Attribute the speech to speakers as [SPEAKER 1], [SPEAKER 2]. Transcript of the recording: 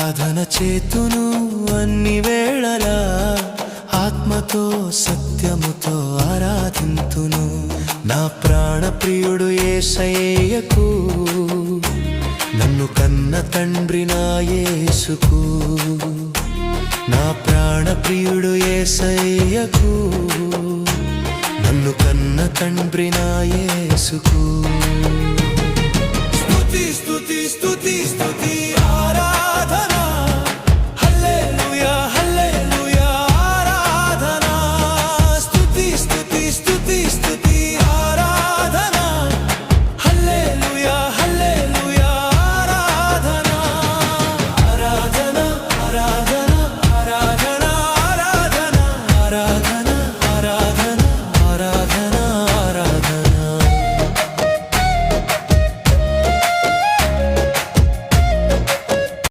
[SPEAKER 1] ఆరాధన చేతును అన్ని వేళలా, ఆత్మతో సత్యముతో ఆరాధింతును. నా ప్రాణ ప్రియుడు యేసయ్యకు, నన్ను కన్న తండ్రి నా యేసుకు. నా ప్రాణ ప్రియుడు యేసయ్యకు, నన్ను కన్న తండ్రి నా యేసుకు.